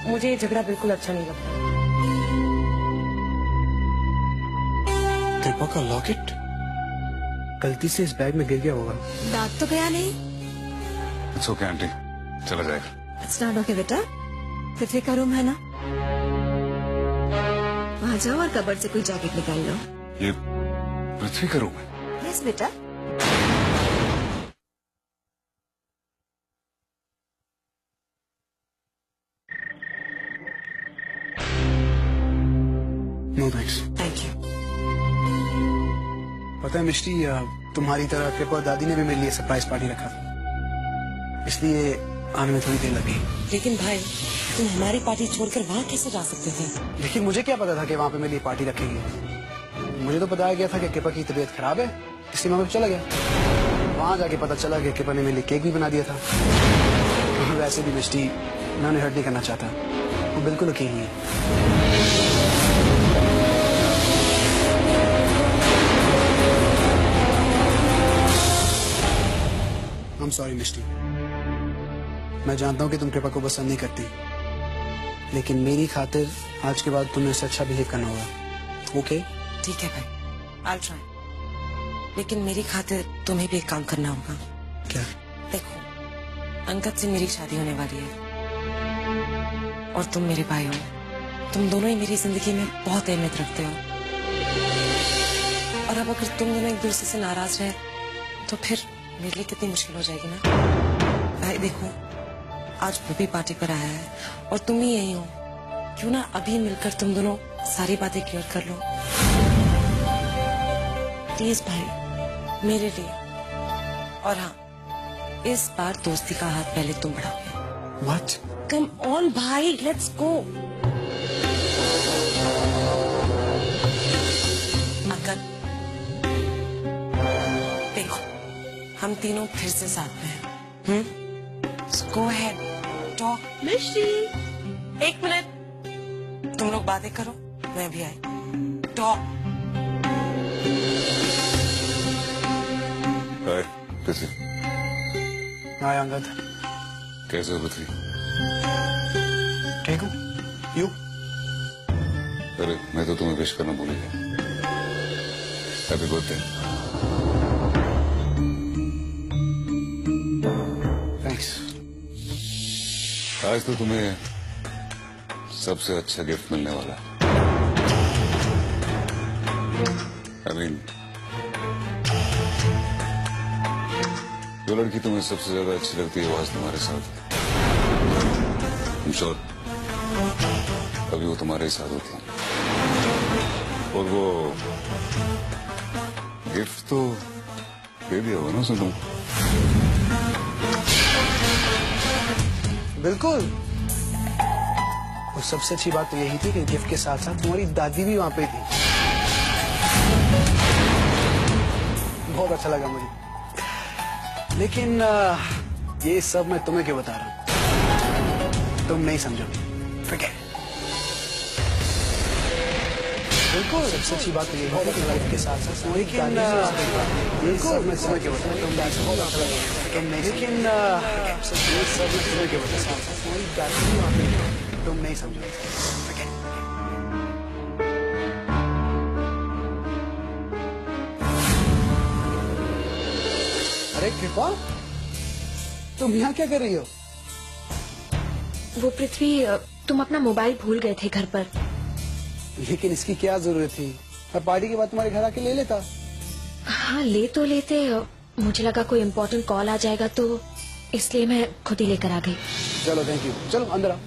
मुझे ये झगड़ा बिल्कुल अच्छा नहीं लगता। कृपा का लॉकेट गलती से इस बैग में गिर गया होगा। दाग तो गया नहीं? इट्स ओके आंटी, चला जाएगा। इट्स नॉट ओके बेटा। पृथ्वी का रूम है ना, वहाँ जाओ और कबर्ड से कोई जैकेट निकाल लो। ये पृथ्वी का रूम है? यस बेटा। No thanks. Thank you. पता है मिष्टी, तुम्हारी तरह कृपा दादी ने भी मेरे लिए सरप्राइज पार्टी रखा था, इसलिए आने में थोड़ी देर लगी। लेकिन भाई, तुम हमारी पार्टी छोड़कर वहाँ कैसे जा सकते थे? लेकिन मुझे क्या पता था कि वहाँ पे मेरे लिए पार्टी रखेगी। मुझे तो बताया गया था कि कृपा की तबीयत खराब है, इसलिए मैं चला गया। वहाँ जाके पता चला कि कृपा ने मेरे लिए केक भी बना दिया था। वैसे भी मिष्टी, मैं उन्हें हर्ट नहीं करना चाहता, वो बिल्कुल अकेली है। I'm sorry मिष्टी, मैं जानता हूँ कि तुम कृपा को पसंद नहीं करती, लेकिन मेरी खातिर आज के बाद तुम्हें इससे अच्छा बिहेव करना होगा। ओके? ठीक है भाई, I'll try। लेकिन मेरी खातिर तुम्हें भी एक काम करना होगा। क्या? देखो, अंगद से मेरी शादी होने वाली है और तुम मेरे भाई हो। तुम दोनों ही मेरी जिंदगी में बहुत अहमियत रखते हो, और अब अगर तुम दोनों एक दूसरे से नाराज रहे तो फिर मेरे लिए कितनी मुश्किल हो जाएगी ना। भाई देखो, आज वो भी पार्टी पर आया है और तुम भी यही हो। क्यों ना अभी मिलकर तुम दोनों सारी बातें क्लियर कर लो। प्लीज भाई, मेरे लिए। और हाँ, इस बार दोस्ती का हाथ पहले तुम बढ़ाओगे। What? कम ऑन भाई, लेट्स गो। अंकल, देखो, हम तीनों फिर से साथ में हैं। Go ahead, talk। मिष्टी, एक मिनट, तुम लोग बातें करो, मैं भी आई। टॉक। हाय पृथ्वी। हाय अंगद। कैसे हो पृथ्वी? ठीक हूँ। यू? अरे मैं तो तुम्हें विश करना भूल गया। Happy birthday. थैंक्स। आज तो तुम्हें सबसे अच्छा गिफ्ट मिलने वाला है। I mean, जो लड़की तुम्हें सबसे ज्यादा अच्छी लगती है वो आज तुम्हारे साथ है। I'm sure अभी वो तुम्हारे साथ होती है। और वो गिफ्ट तो दे दिया होगा ना उसने तुमको? बिल्कुल। और सबसे अच्छी बात तो यही थी कि गिफ्ट के साथ साथ तुम्हारी दादी भी वहां पे थी। बहुत अच्छा लगा मुझे। लेकिन ये सब मैं तुम्हें क्यों बता रहा हूँ? तुम नहीं समझोगे। Forget it। बिल्कुल, सबसे अच्छी बात तो यही है कि लाइफ के साथ साथ तुम्हारी दादी भी वहां पे थी। बिल्कुल, मैं तुम्हें क्यों बता रहा हूँ? लेकिन ये सब मैं तुम्हें क्यों बता रहा हूँ? तुम्हारी दादी भी वहां पे थी। तुम नहीं समझोगे। Forget it। अरे कृपा, तुम यहाँ क्या कर रही हो? वो पृथ्वी, तुम अपना मोबाइल भूल गए थे घर पर। लेकिन इसकी क्या जरूरत थी? मैं पार्टी के बाद तुम्हारे घर आके ले लेता। हाँ, ले तो लेते। मुझे लगा कोई इम्पोर्टेंट कॉल आ जाएगा तो इसलिए मैं खुद ही लेकर आ गई। चलो थैंक यू। चलो अंदर आओ।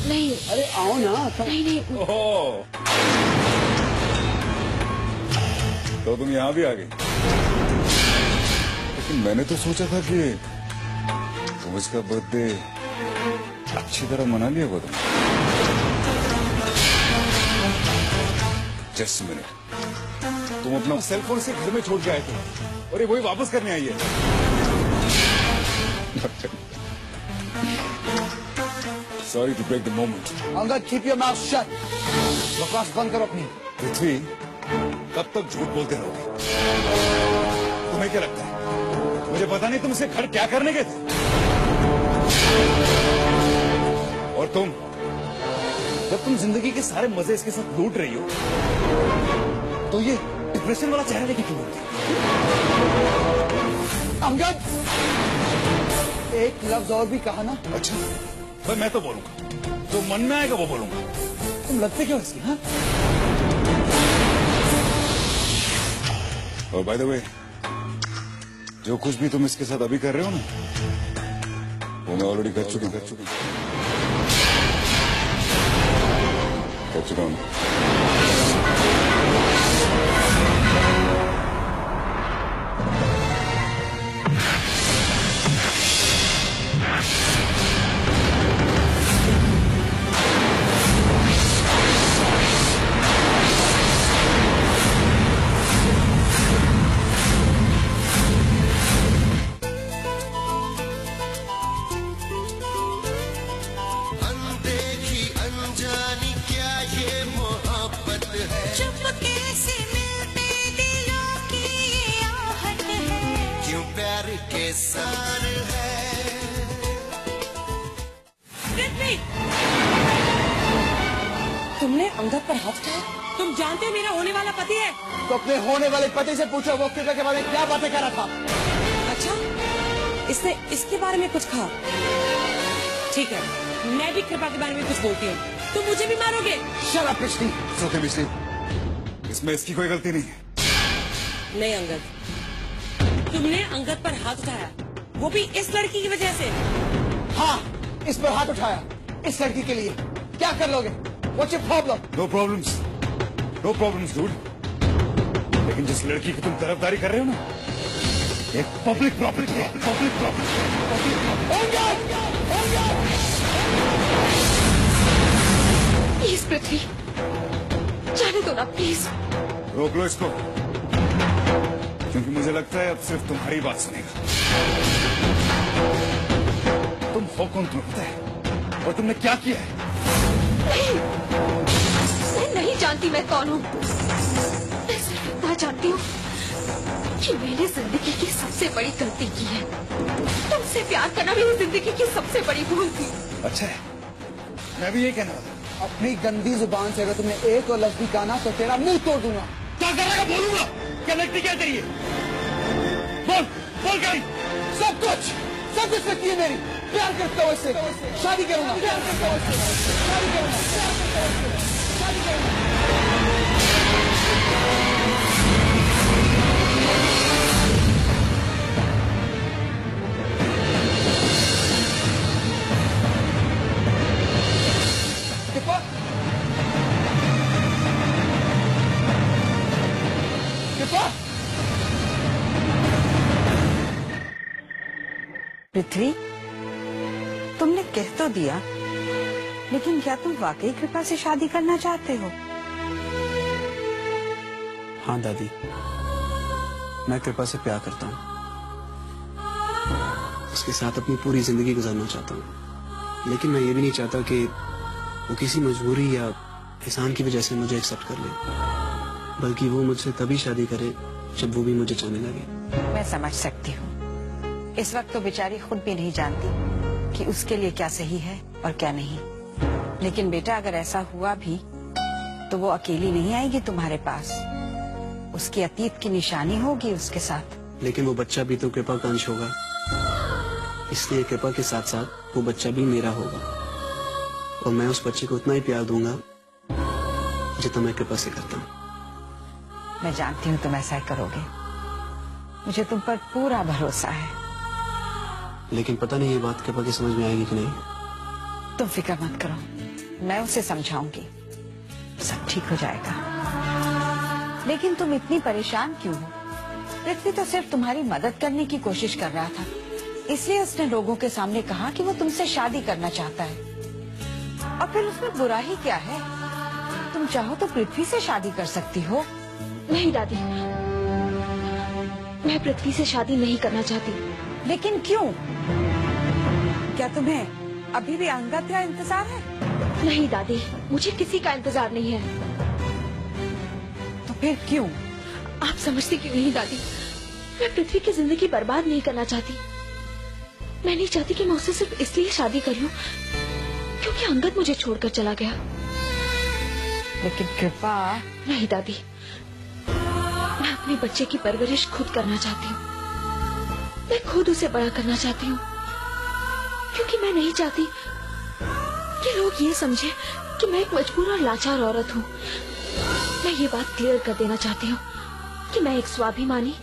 नहीं। अरे आओ ना। नहीं नहीं। ओह, तो तुम यहाँ भी आ गई। लेकिन मैंने तो सोचा था कि तुम इसका बर्थडे अच्छी तरह मना लिया होगा। तुम जस्ट मिनट, तुम अपना सेल फोन से घर में छोड़ के आए थे और ये वही वापस करने आई है। Sorry to break the moment. Angad, keep your mouth shut. बकवास बंद करो अपनी। पृथ्वी, कब तक झूठ बोलते रहोगे? तुम्हें क्या लगता है मुझे पता नहीं तुम इसे घर क्या करने गए थे। और तुम, जब तुम जिंदगी के सारे मजे इसके साथ लूट रही हो, तो ये डिप्रेशन वाला चेहरा लेके क्यों बोलती हो? अमजद, एक लफ्ज और भी कहा ना। अच्छा भाई, मैं तो बोलूंगा, जो मन में आएगा वो बोलूंगा। तुम लगते क्यों इसकी? हाँ, और बाय द वे, जो कुछ भी तुम इसके साथ अभी कर रहे हो ना, वो मैं ऑलरेडी कर चुका हूँ। अनदेखी अनजानी क्या ये मोहब्बत है, चुपके से मिलते दिलों की ये आहट है, क्यों प्यार के सार है। तुमने अंगद पर हाथ उठाया? तुम जानते हो मेरा होने वाला पति है। तो अपने होने वाले पति से पूछो वो कृपा के बारे में क्या बातें कर रहा था। अच्छा, इसने इसके बारे में कुछ कहा? ठीक है, मैं भी कृपा के बारे में कुछ बोलती हूँ, तुम मुझे भी मारोगे। शट अप मिस्टी। ओके मिस्टी, इसमें इसकी कोई गलती नहीं है। नहीं अंगद, तुमने अंगद पर हाथ उठाया, वो भी इस लड़की की वजह से। हाँ, इस पर हाथ उठाया इस लड़की के लिए। क्या कर लोगे? What's your problem? No problems dude. लेकिन जिस लड़की की तुम तरफदारी कर रहे हो ना, एक पब्लिक प्रॉपर्टी है। प्लीज पृथ्वी, जाने दो ना प्लीज। रोक लो इसको, क्योंकि मुझे लगता है अब सिर्फ तुम्हारी बात सुनेगा। तुम हो कौन तुम्हें पता है, और तुमने क्या किया है? मैं नहीं जानती मैं कौन हूँ। मैं सिर्फ इतना जानती हूँ कि मैंने जिंदगी की सबसे बड़ी गलती की है। तुमसे प्यार करना मेरी जिंदगी की सबसे बड़ी भूल थी। अच्छा है, मैं भी ये कहना था। अपनी गंदी जुबान से अगर तुमने एक और लफ्ज भी कहा ना तो तेरा मुंह तोड़ दूंगा। क्या करेगा? बोलूंगा। क्या लगती क्या करिए? बोल गई। सब कुछ लगती है मेरी। प्यार करता हूँ इससे, शादी करूंगा। प्यार करता हूँ इससे, शादी करूंगा। शादी करूंगा। पृथ्वी, तुमने कह तो दिया, लेकिन क्या तुम वाकई कृपा से शादी करना चाहते हो? हाँ दादी, मैं कृपा से प्यार करता हूँ। उसके साथ अपनी पूरी जिंदगी गुजारना चाहता हूँ, लेकिन मैं ये भी नहीं चाहता कि वो किसी मजबूरी या एहसान की वजह से मुझे एक्सेप्ट कर ले, बल्कि वो मुझसे तभी शादी करे जब वो भी मुझे चाहने लगे। मैं समझ सकती हूँ। इस वक्त तो बेचारी खुद भी नहीं जानती कि उसके लिए क्या सही है और क्या नहीं। लेकिन बेटा, अगर ऐसा हुआ भी तो वो अकेली नहीं आएगी तुम्हारे पास। उसकी अतीत की निशानी होगी उसके साथ। लेकिन वो बच्चा भी तो कृपा का अंश होगा, इसलिए कृपा के साथ साथ वो बच्चा भी मेरा होगा, और मैं उस बच्चे को उतना ही प्यार दूंगा जितना मैं कृपा से करता हूँ। मैं जानती हूँ तुम ऐसा ही करोगे। मुझे तुम पर पूरा भरोसा है। लेकिन पता नहीं ये बात कृपा की समझ में आएगी कि नहीं। तुम फिक्र मत करो, मैं उसे समझाऊंगी, सब ठीक हो जाएगा। लेकिन तुम इतनी परेशान क्यों हो? पृथ्वी तो सिर्फ तुम्हारी मदद करने की कोशिश कर रहा था, इसलिए उसने लोगों के सामने कहा कि वो तुमसे शादी करना चाहता है। और फिर उसमें बुरा ही क्या है? तुम चाहो तो पृथ्वी से शादी कर सकती हो। नहीं दादी, मैं पृथ्वी से शादी नहीं करना चाहती। लेकिन क्यों? क्या तुम्हें अभी भी अंगद का इंतजार है? नहीं दादी, मुझे किसी का इंतजार नहीं है। तो फिर क्यों? आप समझती क्यों नहीं दादी? मैं पृथ्वी की जिंदगी बर्बाद नहीं करना चाहती। मैं नहीं चाहती कि मैं उससे सिर्फ इसलिए शादी कर लूं क्योंकि अंगद मुझे छोड़कर चला गया। लेकिन कृपा, नहीं दादी, मैं अपने बच्चे की परवरिश खुद करना चाहती हूँ। मैं खुद उसे बड़ा करना चाहती हूँ क्योंकि मैं नहीं चाहती कि लोग ये समझे कि मैं एक मजबूर और लाचार औरत हूँ। मैं ये बात क्लियर कर देना चाहती हूँ कि मैं एक स्वाभिमानी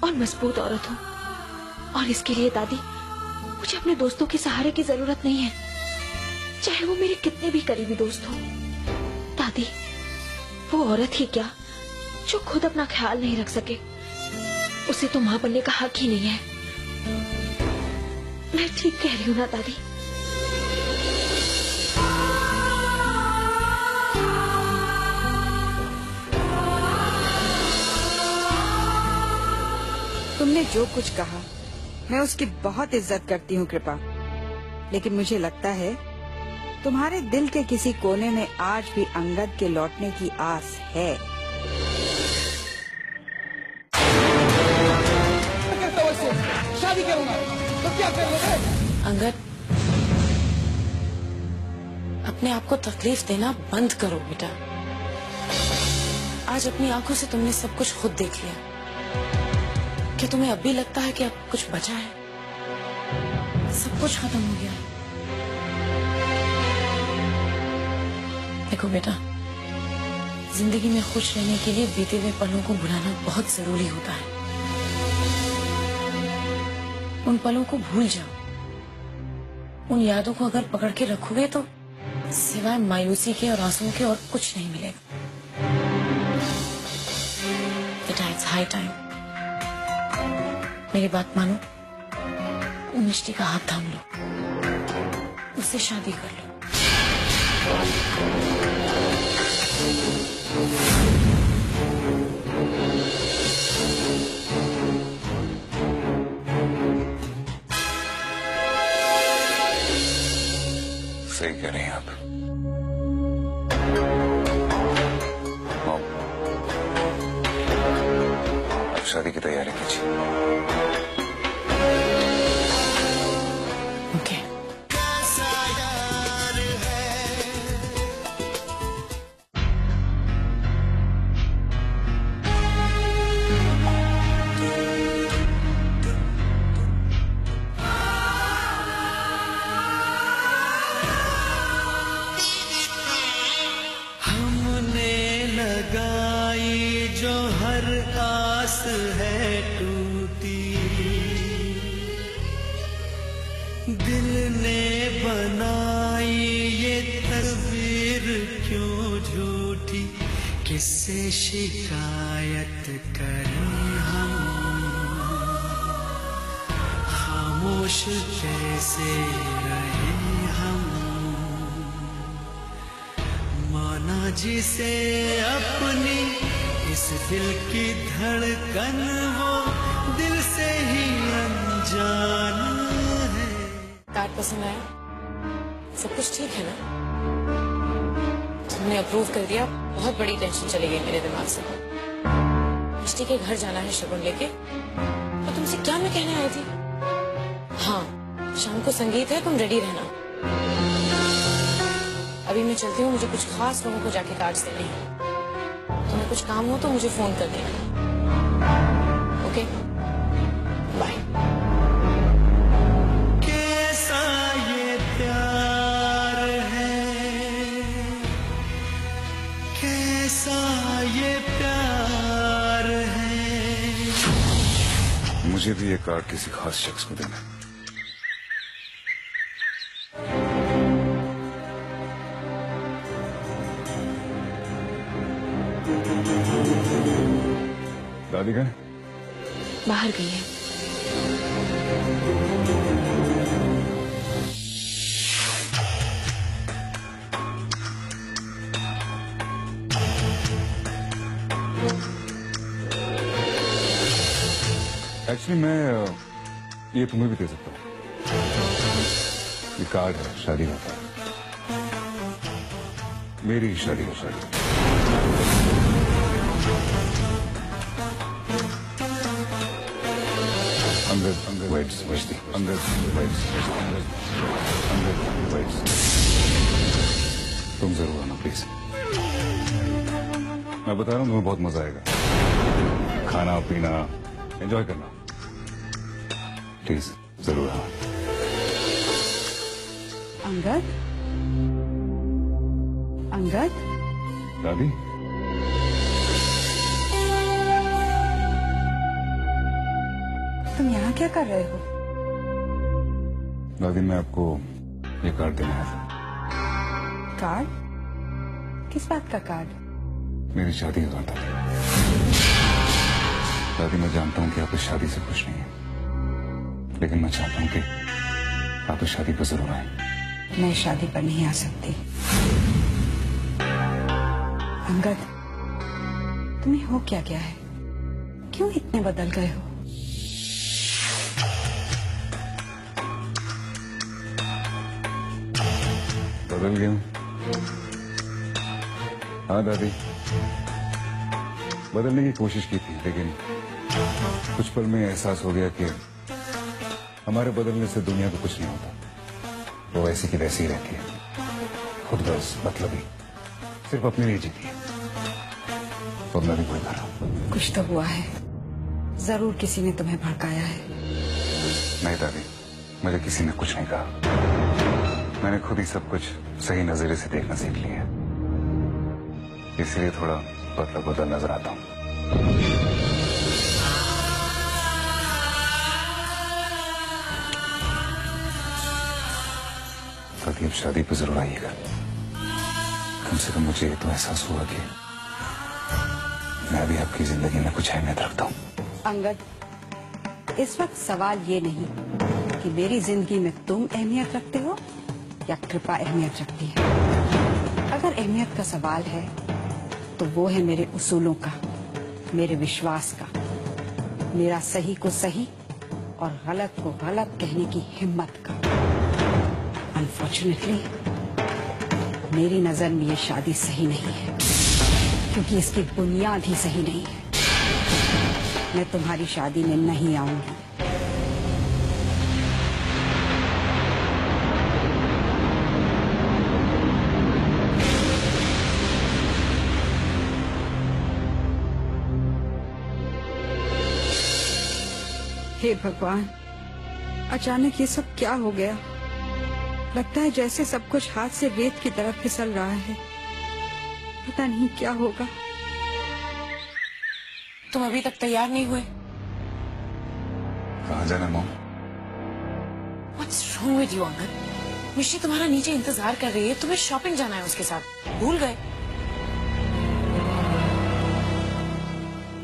और मजबूत औरत हूँ, और इसके लिए दादी मुझे अपने दोस्तों के सहारे की जरूरत नहीं है, चाहे वो मेरे कितने भी करीबी दोस्त हो। दादी, वो औरत ही क्या जो खुद अपना ख्याल नहीं रख सके, उसे तो मां बनने का हक ही नहीं है। मैं ठीक कह रही हूँ ना दादी? तुमने जो कुछ कहा मैं उसकी बहुत इज्जत करती हूँ कृपा, लेकिन मुझे लगता है तुम्हारे दिल के किसी कोने में आज भी अंगद के लौटने की आस है। शादी करूंगा तो क्या कर लोगे? अंगद, अपने आप को तकलीफ देना बंद करो बेटा। आज अपनी आंखों से तुमने सब कुछ खुद देख लिया। क्या तुम्हें अब भी लगता है कि अब कुछ बचा है? सब कुछ खत्म हो गया। देखो बेटा, जिंदगी में खुश रहने के लिए बीते हुए पलों को भुलाना बहुत जरूरी होता है। उन पलों को भूल जाओ। उन यादों को अगर पकड़ के रखोगे तो सिवाय मायूसी के और आंसुओं के और कुछ नहीं मिलेगा। बेटा, इट्स हाई टाइम। मेरी बात मानो, मिष्टी का हाथ थाम लो, उससे शादी कर लो। सही कह रही हैं आप। आप शादी की तैयारी कीजिए। ओके। हमने लगाई जो हर आस है टूटी, दिल ने बनाई ये तस्वीर क्यों झूठी, किससे शिकायत करें हम, खामोश कैसे रहे हम, माना जिसे अपनी इस दिल की धड़कन वो दिल से ही अनजान है। कार्ड पसंद आया? सब कुछ ठीक है ना? तुमने अप्रूव कर दिया, बहुत बड़ी टेंशन चली गई मेरे दिमाग से। मिष्टी के घर जाना है शगुन लेके, और तुमसे क्या मैं कहने आई थी? हाँ, शाम को संगीत है, तुम रेडी रहना। अभी मैं चलती हूँ, मुझे कुछ खास लोगों को जाके कार्ड्स देने हैं। तुम्हें कुछ काम हो तो मुझे फोन कर देना। Okay, bye. कैसा ये प्यार है, कैसा ये प्यार है। मुझे भी ये कार्ड किसी खास शख्स को देना है। दादी कहाँ है? बाहर गई है। एक्चुअली मैं ये तुम्हें भी दे सकता हूँ। ये कार्ड है शादी का। मेरी शादी का कार्ड। अंगद वाइट्स बजती, अंगद वाइट्स, अंगद वाइट्स। तुम जरूर आना प्लीज। मैं बता रहा हूँ तुम्हें बहुत मजा आएगा, खाना पीना एंजॉय करना। प्लीज जरूर आना। अंगद, अंगद, दादी तुम यहाँ क्या कर रहे हो? दादी मैं आपको ये कार्ड देने आया था। कार्ड? किस बात का कार्ड? मेरी शादी का कार्ड था। दादी मैं जानता हूँ कि आप इस शादी से खुश नहीं हैं, लेकिन मैं चाहता हूँ कि आप इस शादी पर जरूर आए। मैं शादी पर नहीं आ सकती। अंगद, तुम्हें हो क्या गया है? क्यों इतने बदल गए हो? बदल गया हूँ। हाँ दादी, बदलने की कोशिश की थी, लेकिन कुछ पल में एहसास हो गया कि हमारे बदलने से दुनिया को कुछ नहीं होता। वो वैसी की वैसी ही रहती है, खुद बस मतलबी, सिर्फ अपने लिए जीती है। तो मैं भी कोई कर रहा हूँ। कुछ तो हुआ है, जरूर किसी ने तुम्हें भड़काया है। नहीं दादी, मुझे किसी ने कुछ नहीं कहा। मैंने खुद ही सब कुछ सही नजरिए से देखना सीख लिया है, इसलिए थोड़ा बदला बदल नजर आता हूँ। दादी अब शादी पे जरूर आइएगा। कम से कम मुझे तो एहसास हुआ कि मैं भी आपकी जिंदगी में कुछ अहमियत रखता हूँ। अंगद, इस वक्त सवाल ये नहीं कि मेरी जिंदगी में तुम अहमियत रखते हो या कृपा अहमियत रखती है। अगर अहमियत का सवाल है तो वो है मेरे उसूलों का, मेरे विश्वास का, मेरा सही को सही और गलत को गलत कहने की हिम्मत का। अनफॉर्चुनेटली मेरी नजर में ये शादी सही नहीं है, क्योंकि इसकी बुनियाद ही सही नहीं है। मैं तुम्हारी शादी में नहीं आऊंगी। हे भगवान, अचानक ये सब क्या हो गया? लगता है जैसे सब कुछ हाथ से रेत की तरफ फिसल रहा है। पता नहीं क्या होगा। तुम अभी तक तैयार नहीं हुए? कहाँ जाना mom? What's wrong with you, Angad? मिशी तुम्हारा नीचे इंतजार कर रही है, तुम्हें शॉपिंग जाना है उसके साथ, भूल गए?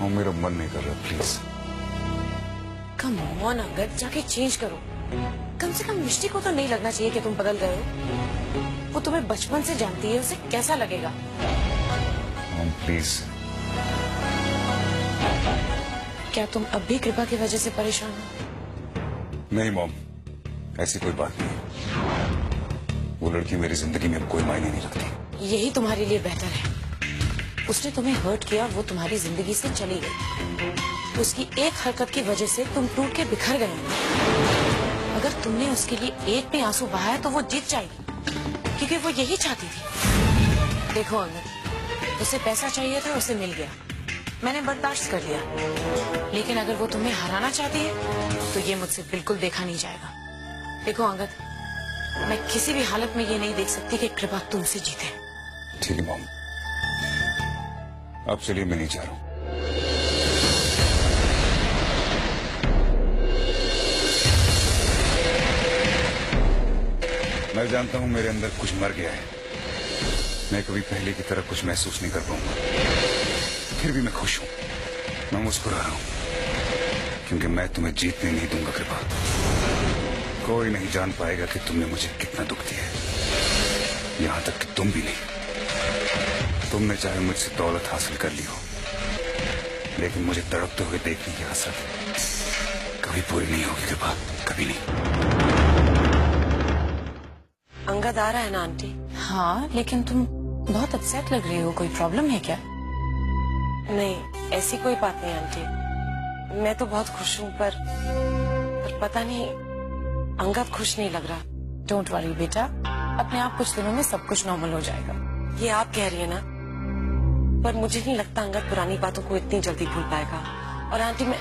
मॉम मेरा मन नहीं कर रहा, प्लीज। कम ऑन अंगद, जाके चेंज करो। कम से कम मिष्टी को तो नहीं लगना चाहिए कि तुम बदल गए हो। वो तुम्हें बचपन से जानती है, उसे कैसा लगेगा? Mom please. क्या तुम अब भी कृपा की वजह से परेशान हो? नहीं मॉम, ऐसी कोई बात नहीं। वो लड़की मेरी जिंदगी में अब कोई मायने नहीं रखती। यही तुम्हारे लिए बेहतर है। उसने तुम्हें हर्ट किया, वो तुम्हारी जिंदगी से चली गई। उसकी एक हरकत की वजह से तुम टूट के बिखर गए। अगर तुमने उसके लिए एक भी आंसू बहाया तो वो जीत जाएगी, क्योंकि वो यही चाहती थी। देखो अंगद, उसे पैसा चाहिए था, उसे मिल गया, मैंने बर्दाश्त कर लिया। लेकिन अगर वो तुम्हें हराना चाहती है तो ये मुझसे बिल्कुल देखा नहीं जाएगा। देखो अंगद, मैं किसी भी हालत में ये नहीं देख सकती कि कृपा तुमसे जीते। ठीक है मॉम, अब चलिए, मैं नहीं चाह रहा हूँ। मैं जानता हूँ मेरे अंदर कुछ मर गया है। मैं कभी पहले की तरह कुछ महसूस नहीं कर पाऊंगा। फिर भी मैं खुश हूँ, मैं मुस्कुरा रहा हूँ, क्योंकि मैं तुम्हें जीतने नहीं दूंगा कृपा। कोई नहीं जान पाएगा कि तुमने मुझे कितना दुख दिया है, यहाँ तक कि तुम भी नहीं। तुमने चाहे मुझसे दौलत हासिल कर ली हो, लेकिन मुझे तड़पते हुए देखने की हसरत कभी पूरी नहीं होगी कृपा, कभी नहीं। अंगद आ रहा है ना आंटी? हाँ, लेकिन तुम बहुत अपसेट लग रही हो, कोई प्रॉब्लम है क्या? नहीं, ऐसी कोई बात नहीं आंटी, मैं तो बहुत खुश हूँ, पर पर पता नहीं अंगद खुश नहीं लग रहा। डोंट वरी बेटा, अपने आप कुछ दिनों में सब कुछ नॉर्मल हो जाएगा। ये आप कह रही है ना, पर मुझे नहीं लगता अंगद पुरानी बातों को इतनी जल्दी भूल पाएगा। और आंटी, मैं